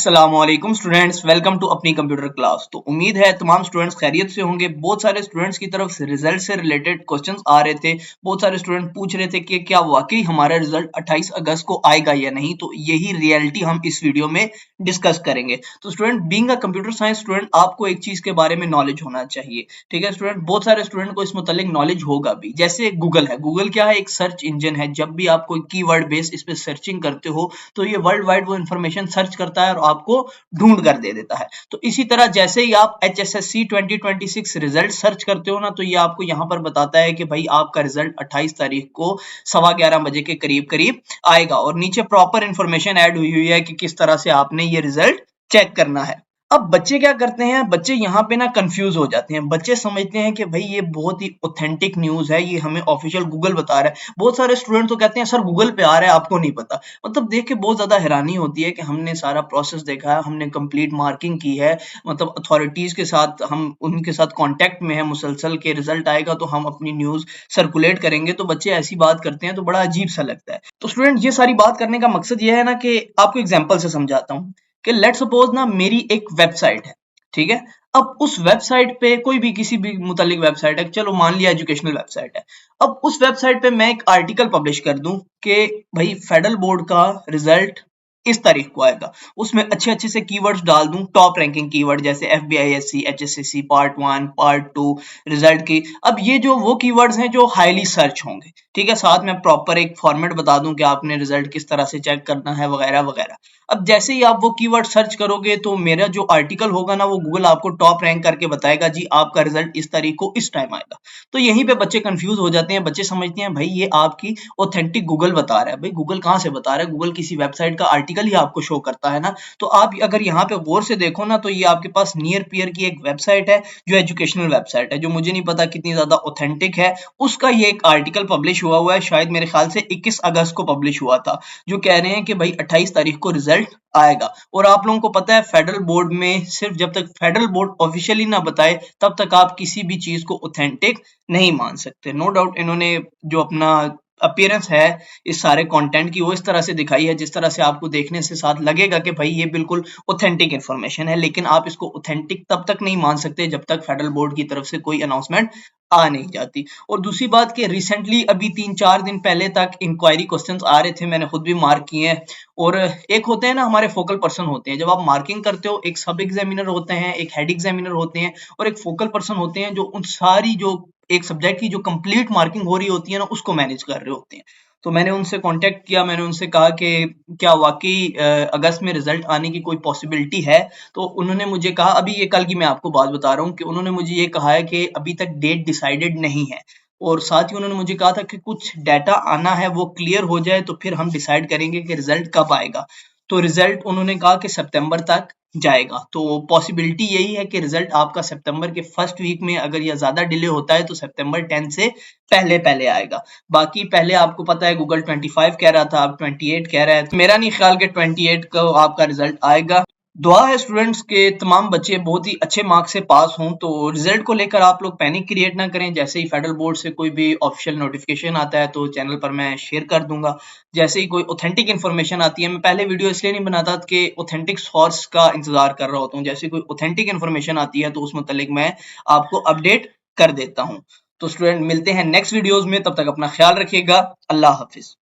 अस्सलामुअलैकुम students, welcome to अपनी computer class. तो उम्मीद है तमाम स्टूडेंट्स खैरियत से होंगे। बहुत सारे स्टूडेंट्स की तरफ से रिजल्ट से रिलेटेड क्वेश्चंस आ रहे थे। बहुत सारे स्टूडेंट पूछ रहे थे कि क्या वाकई हमारा रिजल्ट 28 अगस्त को आएगा या नहीं। तो यही रियलिटी हम इस वीडियो में डिस्कस करेंगे। तो student, being a computer science student, आपको एक चीज के बारे में नॉलेज होना चाहिए। ठीक है स्टूडेंट, बहुत सारे स्टूडेंट को इस मुतालिक नॉलेज होगा भी। जैसे गूगल है, गूगल क्या है? एक सर्च इंजन है। जब भी आप कोई कीवर्ड बेस इस पे सर्चिंग करते हो तो ये वर्ल्ड वाइड वो इन्फॉर्मेशन सर्च करता है और आपको ढूंढ कर दे देता है। तो इसी तरह जैसे ही आप HSSC 2026 रिजल्ट सर्च करते हो ना, तो ये आपको यहाँ पर बताता है कि भाई आपका रिजल्ट 28 तारीख को 11:15 बजे के करीब करीब आएगा और नीचे प्रॉपर इंफॉर्मेशन ऐड हुई हुई है कि किस तरह से आपने ये रिजल्ट चेक करना है। अब बच्चे क्या करते हैं? बच्चे यहाँ पे ना कंफ्यूज हो जाते हैं। बच्चे समझते हैं कि भाई ये बहुत ही ऑथेंटिक न्यूज है, ये हमें ऑफिशियल गूगल बता रहा है। बहुत सारे स्टूडेंट तो कहते हैं सर गूगल पे आ रहा है, आपको नहीं पता। मतलब देख के बहुत ज्यादा हैरानी होती है कि हमने सारा प्रोसेस देखा है, हमने कंप्लीट मार्किंग की है, मतलब अथॉरिटीज के साथ हम उनके साथ कांटेक्ट में है मुसलसल के रिजल्ट आएगा तो हम अपनी न्यूज सर्कुलेट करेंगे। तो बच्चे ऐसी बात करते हैं तो बड़ा अजीब सा लगता है। तो स्टूडेंट, ये सारी बात करने का मकसद ये है ना कि आपको एग्जाम्पल से समझाता हूँ कि लेट सपोज ना मेरी एक वेबसाइट है। ठीक है, अब उस वेबसाइट पे कोई भी किसी भी मुतालिक वेबसाइट है, चलो मान लिया एजुकेशनल वेबसाइट है। अब उस वेबसाइट पे मैं एक आर्टिकल पब्लिश कर दूं कि भाई फेडरल बोर्ड का रिजल्ट इस तारीख को आएगा। उसमें अच्छे अच्छे से कीवर्ड्स डाल दूं, टॉप रैंकिंग कीवर्ड जैसे FBISC, HSSC part 1 part 2 result की। अब ये जो वो कीवर्ड्स हैं जो हाईली सर्च होंगे। ठीक है, साथ में प्रॉपर एक फॉर्मेट बता दूं कि आपने रिजल्ट किस तरह से चेक करना है वगैरह वगैरह। अब जैसे ही आप वो कीवर्ड सर्च करोगे तो मेरा जो आर्टिकल होगा ना वो गूगल आपको टॉप रैंक करके बताएगा जी आपका रिजल्ट इस तारीख को इस टाइम आएगा। तो यहीं पे बच्चे कंफ्यूज हो जाते हैं। बच्चे समझते हैं भाई ये आपकी ऑथेंटिक गूगल बता रहा है। भाई गूगल कहाँ से बता रहा है? गूगल किसी वेबसाइट का आर्टिकल ही आपको शो करता है ना। तो आप अगर यहाँ पे गौर से देखो ना तो ये आपके पास नियर पियर की एक वेबसाइट है जो एजुकेशनल वेबसाइट है, जो मुझे नहीं पता कितनी ज्यादा ऑथेंटिक है। उसका ये एक आर्टिकल पब्लिश हुआ है, शायद मेरे ख्याल से 21 अगस्त को पब्लिश हुआ था, जो कह रहे हैं कि भाई 28 तारीख को रिजल्ट आएगा। और आप लोगों को पता है फेडरल बोर्ड में सिर्फ जब तक फेडरल बोर्ड ऑफिशियली ना बताए तब तक आप किसी भी चीज को ऑथेंटिक नहीं मान सकते। नो डाउट इन्होंने जो अपना अपीयरेंस है इस सारे कंटेंट की वो इस तरह से दिखाई है जिस तरह से आपको देखने से साथ लगेगा कि भाई ये बिल्कुल ऑथेंटिक इन्फॉर्मेशन है, लेकिन आप इसको ऑथेंटिक तब तक नहीं मान सकते जब तक फेडरल बोर्ड की तरफ से कोई अनाउंसमेंट आ नहीं जाती। और दूसरी बात कि रिसेंटली अभी 3-4 दिन पहले तक इंक्वायरी क्वेश्चंस आ रहे थे, मैंने खुद भी मार्क किए हैं। और एक होते हैं ना हमारे फोकल पर्सन होते हैं, जब आप मार्किंग करते हो एक सब एग्जामिनर होते हैं, एक हेड एग्जामिनर होते हैं और एक फोकल पर्सन होते हैं जो उन सारी जो एक सब्जेक्ट की जो कंप्लीट मार्किंग हो रही होती है ना उसको मैनेज कर रहे होते हैं। तो मैंने उनसे कांटेक्ट किया, मैंने उनसे कहा कि क्या वाकई अगस्त में रिजल्ट आने की कोई पॉसिबिलिटी है? तो उन्होंने मुझे कहा, अभी ये कल की मैं आपको बात बता रहा हूँ, कि उन्होंने मुझे ये कहा है कि अभी तक डेट डिसाइडेड नहीं है। और साथ ही उन्होंने मुझे कहा था कि कुछ डाटा आना है वो क्लियर हो जाए तो फिर हम डिसाइड करेंगे कि रिजल्ट कब आएगा। तो रिजल्ट उन्होंने कहा कि सितंबर तक जाएगा। तो पॉसिबिलिटी यही है कि रिजल्ट आपका सितंबर के फर्स्ट वीक में, अगर यह ज्यादा डिले होता है तो सितंबर 10 से पहले पहले आएगा। बाकी पहले आपको पता है गूगल 25 कह रहा था, अब 28 कह रहा है। तो मेरा नहीं ख्याल कि 28 को आपका रिजल्ट आएगा। दुआ है स्टूडेंट्स के तमाम बच्चे बहुत ही अच्छे मार्क्स से पास हों। तो रिजल्ट को लेकर आप लोग पैनिक क्रिएट ना करें। जैसे ही फेडरल बोर्ड से कोई भी ऑफिशियल नोटिफिकेशन आता है तो चैनल पर मैं शेयर कर दूंगा। जैसे ही कोई ऑथेंटिक इन्फॉर्मेशन आती है, मैं पहले वीडियो इसलिए नहीं बनाता कि ऑथेंटिक सोर्स का इंतजार कर रहा होता हूँ। जैसे कोई ऑथेंटिक इन्फॉर्मेशन आती है तो उस मुतालिक मैं आपको अपडेट कर देता हूँ। तो स्टूडेंट, मिलते हैं नेक्स्ट वीडियोज में, तब तक अपना ख्याल रखिएगा। अल्लाह हाफिज।